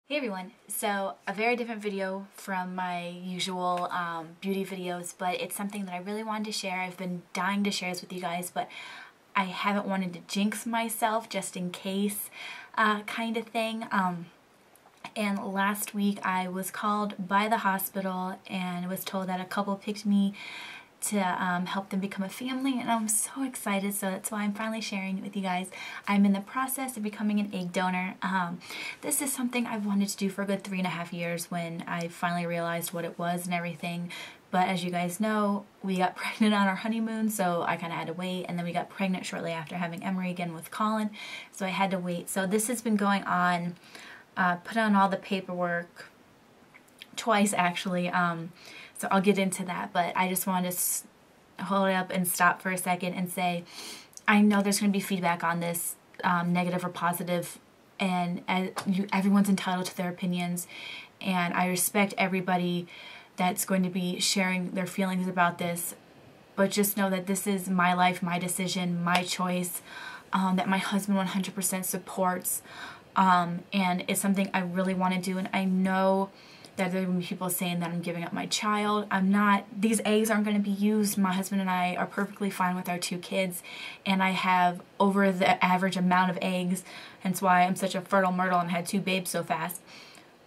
Hey everyone, so a very different video from my usual beauty videos, but it's something that I really wanted to share. I've been dying to share this with you guys, but I haven't wanted to jinx myself just in case kind of thing. And last week I was called by the hospital and was told that a couple picked me to help them become a family, and I'm so excited, so that's why I'm finally sharing it with you guys. I'm in the process of becoming an egg donor. This is something I've wanted to do for a good 3.5 years when I finally realized what it was and everything. But as you guys know, we got pregnant on our honeymoon, so I kind of had to wait, and then we got pregnant shortly after having Emery again with Colin, so I had to wait. So this has been going on, put on all the paperwork twice actually. So I'll get into that, but I just wanted to hold it up and stop for a second and say, I know there's going to be feedback on this, negative or positive, and everyone's entitled to their opinions, and I respect everybody that's going to be sharing their feelings about this, but just know that this is my life, my decision, my choice, that my husband 100% supports, and it's something I really want to do, and I know that there are going to be people saying that I'm giving up my child. I'm not. These eggs aren't going to be used. My husband and I are perfectly fine with our 2 kids, and I have over the average amount of eggs, hence why I'm such a fertile myrtle and had 2 babes so fast.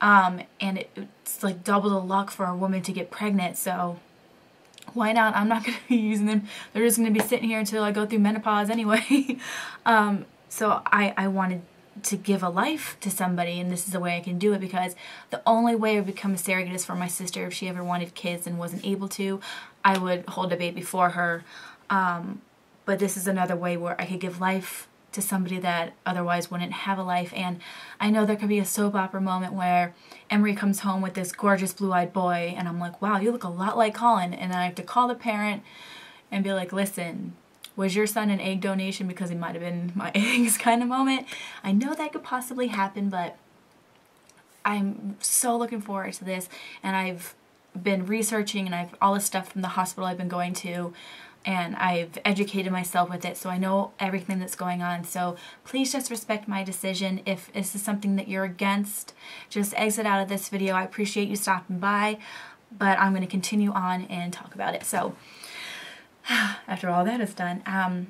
And it's like double the luck for a woman to get pregnant, so why not? I'm not going to be using them. They're just going to be sitting here until I go through menopause anyway. So I wanted to give a life to somebody, and this is the way I can do it, because the only way I would become a surrogate is for my sister. If she ever wanted kids and wasn't able to, I would hold a baby for her. But this is another way where I could give life to somebody that otherwise wouldn't have a life. And I know there could be a soap opera moment where Emery comes home with this gorgeous blue-eyed boy, and I'm like, wow, you look a lot like Colin, and I have to call the parent and be like, listen, was your son an egg donation because he might have been my eggs kind of moment? I know that could possibly happen, but I'm so looking forward to this, and I've been researching, and I've all this stuff from the hospital I've been going to, and I've educated myself with it, so I know everything that's going on. So please just respect my decision. If this is something that you're against, just exit out of this video. I appreciate you stopping by, but I'm going to continue on and talk about it. So after all that is done,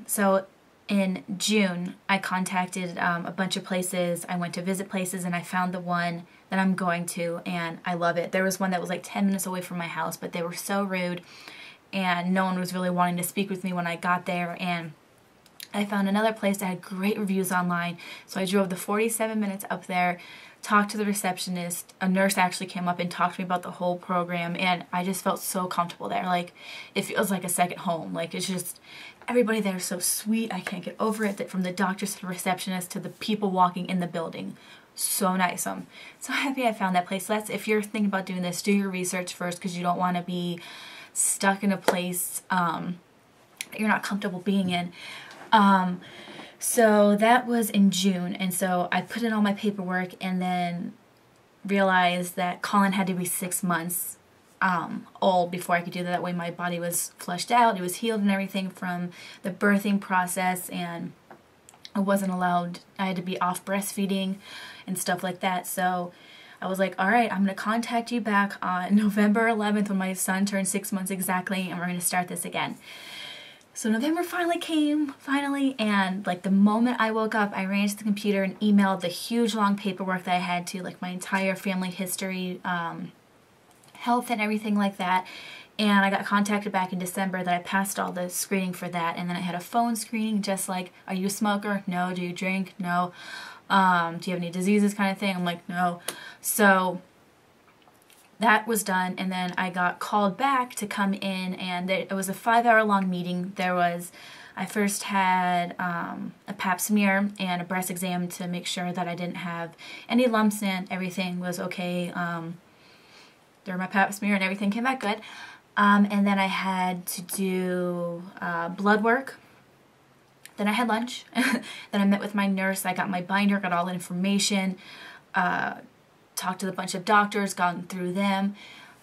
so in June I contacted a bunch of places. I went to visit places, and I found the one that I'm going to, and I love it. There was one that was like 10 minutes away from my house, but they were so rude, and no one was really wanting to speak with me when I got there. And I found another place that had great reviews online, so I drove the 47 minutes up there, talked to the receptionist. A nurse actually came up and talked to me about the whole program, and I just felt so comfortable there. Like, it feels like a second home. Like, it's just, everybody there is so sweet. I can't get over it. That from the doctors to the receptionist to the people walking in the building. So nice. I'm so happy I found that place. So if you're thinking about doing this, do your research first, because you don't want to be stuck in a place that you're not comfortable being in. So that was in June, and so I put in all my paperwork, and then realized that Colin had to be 6 months old before I could do that. That way my body was flushed out, it was healed and everything from the birthing process, and I wasn't allowed, I had to be off breastfeeding and stuff like that. So I was like, alright, I'm going to contact you back on November 11th when my son turned 6 months exactly, and we're going to start this again. So November finally came, and like the moment I woke up, I ran to the computer and emailed the huge long paperwork that I had to, like my entire family history, health and everything like that. And I got contacted back in December that I passed all the screening for that, and then I had a phone screening, just like, are you a smoker? No. Do you drink? No. Do you have any diseases kind of thing? I'm like, no. So that was done, and then I got called back to come in, and it was a 5-hour long meeting. I first had a pap smear and a breast exam to make sure that I didn't have any lumps and everything was okay. During my pap smear and everything came back good. And then I had to do blood work. Then I had lunch. Then I met with my nurse. I got my binder, got all the information, talked to a bunch of doctors, gone through them,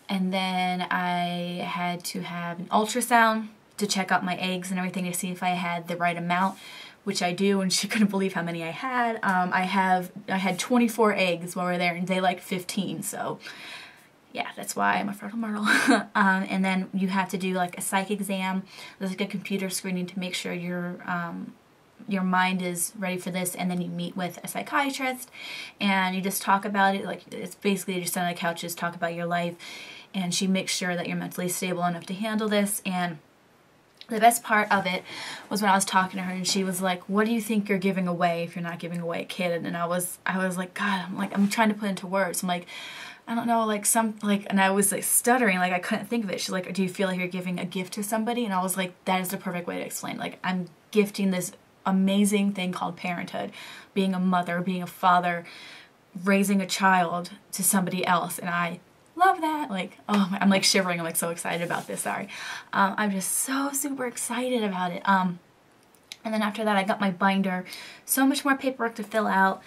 and then I had to have an ultrasound to check out my eggs and everything to see if I had the right amount, which I do, and she couldn't believe how many I had. I had 24 eggs while we were there, and they like 15, so yeah, that's why I'm a fertile myrtle. And then you have to do like a psych exam. There's like a computer screening to make sure your mind is ready for this, and then you meet with a psychiatrist and you just talk about it. Like, it's basically just on the couches, talk about your life, and she makes sure that you're mentally stable enough to handle this. And the best part of it was when I was talking to her and she was like, what do you think you're giving away if you're not giving away a kid? And I was like, God, I'm trying to put into words. I'm like, I don't know, and I was like stuttering, like I couldn't think of it. She's like, do you feel like you're giving a gift to somebody? And I was like, that is the perfect way to explain. Like, I'm gifting this amazing thing called parenthood, being a mother, being a father, raising a child to somebody else, and I love that. Like, oh, I'm like shivering. I'm like so excited about this. Sorry. I'm just so super excited about it. And then after that, I got my binder, so much more paperwork to fill out.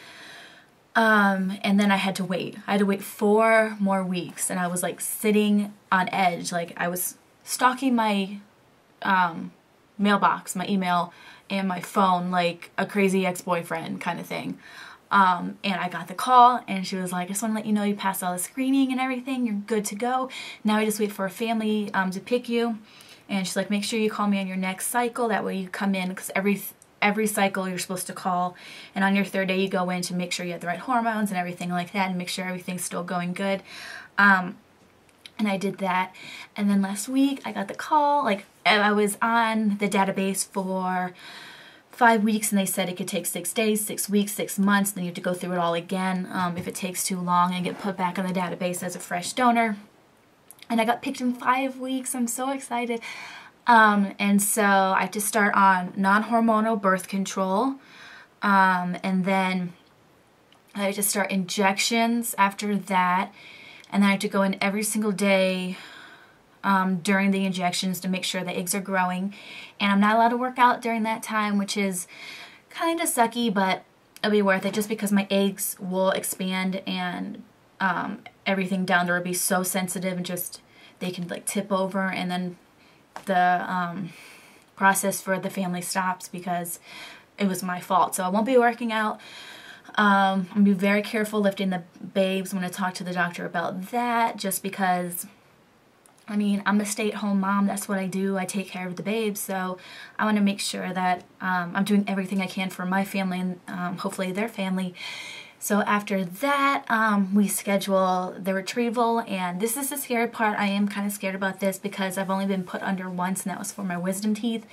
And then I had to wait. I had to wait 4 more weeks, and I was like sitting on edge. Like, I was stalking my mailbox, my email, and my phone like a crazy ex-boyfriend kind of thing. And I got the call, and she was like, I just want to let you know you passed all the screening and everything. You're good to go. Now I just wait for a family to pick you. And she's like, make sure you call me on your next cycle. That way you come in, because every cycle you're supposed to call, and on your 3rd day you go in to make sure you have the right hormones and everything like that, and make sure everything's still going good. And I did that, and then last week I got the call. Like, I was on the database for 5 weeks, and they said it could take 6 days, 6 weeks, 6 months, then you have to go through it all again if it takes too long, and get put back on the database as a fresh donor. And I got picked in 5 weeks. I'm so excited. And so I have to start on non-hormonal birth control, and then I have to start injections after that, and then I have to go in every single day during the injections to make sure the eggs are growing, and I'm not allowed to work out during that time, which is kind of sucky, but it'll be worth it just because my eggs will expand, and everything down there will be so sensitive, and just they can like tip over, and then the process for the family stops because it was my fault. So I won't be working out. I'm going to be very careful lifting the babes. I'm going to talk to the doctor about that, just because, I mean, I'm a stay-at-home mom. That's what I do. I take care of the babes. So I want to make sure that I'm doing everything I can for my family, and hopefully their family. So after that, we schedule the retrieval, and this is the scary part. I am kind of scared about this because I've only been put under once, and that was for my wisdom teeth,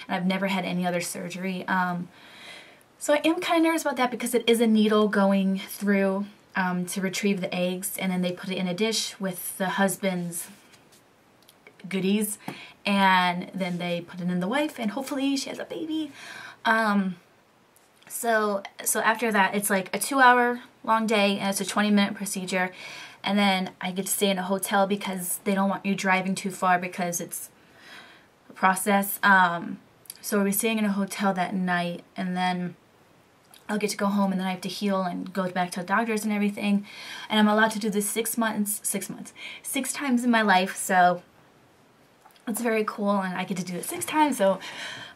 and I've never had any other surgery. So I am kind of nervous about that because it is a needle going through to retrieve the eggs, and then they put it in a dish with the husband's goodies, and then they put it in the wife, and hopefully she has a baby. So after that, it's like a 2-hour long day, and it's a 20-minute procedure, and then I get to stay in a hotel because they don't want you driving too far because it's a process. So we'll be staying in a hotel that night, and then I'll get to go home, and then I have to heal and go back to the doctors and everything, and I'm allowed to do this 6 times in my life, so it's very cool, and I get to do it 6 times, so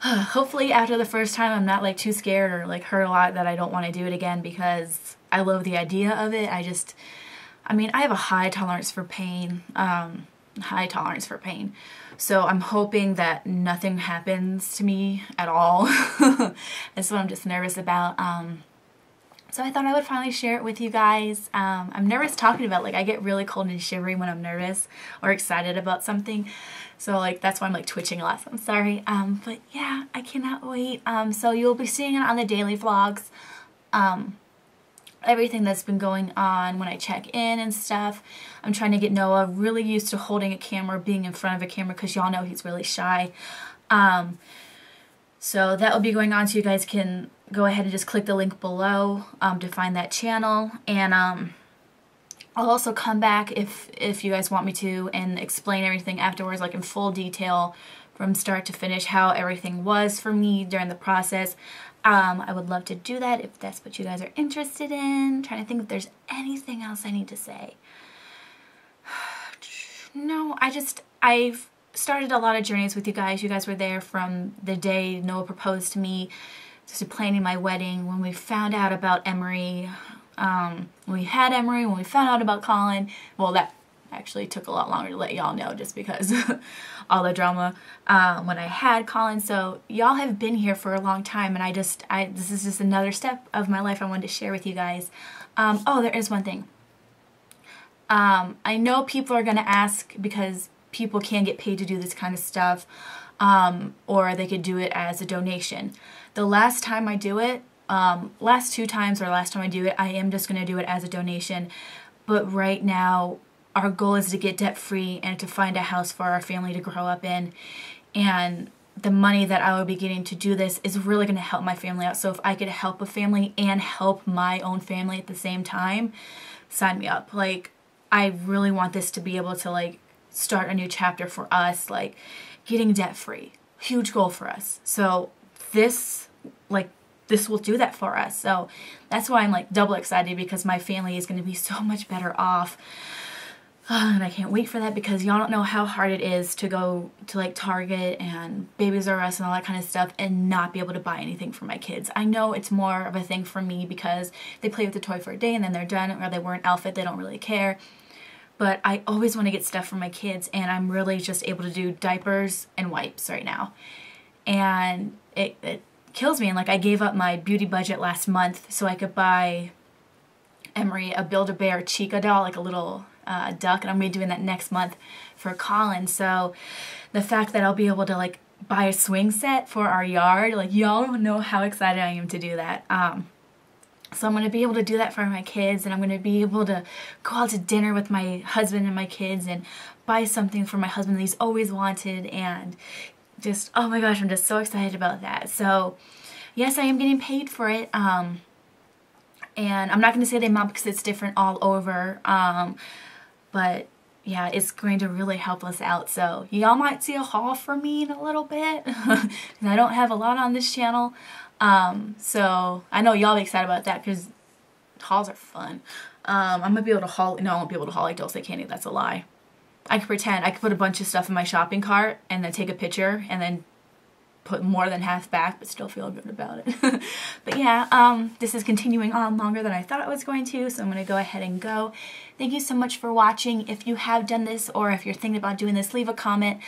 hopefully after the first time I'm not like too scared or like hurt a lot that I don't want to do it again, because I love the idea of it. I mean, I have a high tolerance for pain, so I'm hoping that nothing happens to me at all. That's what I'm just nervous about. So I thought I would finally share it with you guys. I'm nervous talking about it. Like, I get really cold and shivery when I'm nervous or excited about something. So like, that's why I'm like twitching a lot. So I'm sorry. But yeah, I cannot wait. So you'll be seeing it on the daily vlogs. Everything that's been going on when I check in and stuff. I'm trying to get Noah really used to holding a camera, being in front of a camera, because y'all know he's really shy. So that will be going on, so you guys can go ahead and just click the link below to find that channel. And I'll also come back if you guys want me to and explain everything afterwards, like in full detail from start to finish, how everything was for me during the process. I would love to do that if that's what you guys are interested in. I'm trying to think if there's anything else I need to say. No, I've started a lot of journeys with you guys. You guys were there from the day Noah proposed to me just planning my wedding, when we found out about Emery, when we had Emery, when we found out about Colin. Well, that actually took a lot longer to let y'all know just because all the drama when I had Colin. So y'all have been here for a long time, and this is just another step of my life I wanted to share with you guys. Oh, there is one thing. I know people are going to ask, because people can get paid to do this kind of stuff, or they could do it as a donation. The last time I do it, last 2 times or last time I do it, I am just going to do it as a donation. But right now, our goal is to get debt free and to find a house for our family to grow up in. And the money that I will be getting to do this is really going to help my family out. So if I could help a family and help my own family at the same time, sign me up. Like, I really want this to be able to, like, start a new chapter for us, like getting debt free. Huge goal for us. So this will do that for us. So that's why I'm like double excited, because my family is going to be so much better off. And I can't wait for that, because y'all don't know how hard it is to go to like Target and Babies R Us and all that kind of stuff and not be able to buy anything for my kids. I know it's more of a thing for me because they play with the toy for a day and then they're done, or they wear an outfit, they don't really care. But I always want to get stuff for my kids, and I'm really just able to do diapers and wipes right now. And it kills me. And like, I gave up my beauty budget last month so I could buy Emery a Build-A-Bear Chica doll, like a little duck, and I'm going to be doing that next month for Colin. So the fact that I'll be able to like buy a swing set for our yard, like, y'all don't know how excited I am to do that. So I'm going to be able to do that for my kids, and I'm going to be able to go out to dinner with my husband and my kids and buy something for my husband that he's always wanted, and just, oh my gosh, I'm just so excited about that. So yes, I am getting paid for it. And I'm not going to say the amount because it's different all over. But yeah, it's going to really help us out. So y'all might see a haul from me in a little bit. I don't have a lot on this channel. So I know y'all be excited about that because hauls are fun. I'm going to be able to haul. No, I won't be able to haul like Dulce Candy. That's a lie. I could pretend. I could put a bunch of stuff in my shopping cart and then take a picture and then put more than half back, but still feel good about it. But yeah, this is continuing on longer than I thought it was going to, so I'm going to go ahead and go. Thank you so much for watching. If you have done this, or if you're thinking about doing this, leave a comment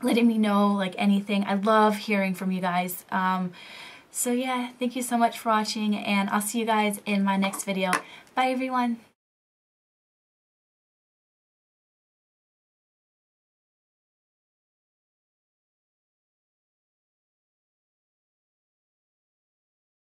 letting me know, like, anything. I love hearing from you guys. So yeah, thank you so much for watching, and I'll see you guys in my next video. Bye everyone.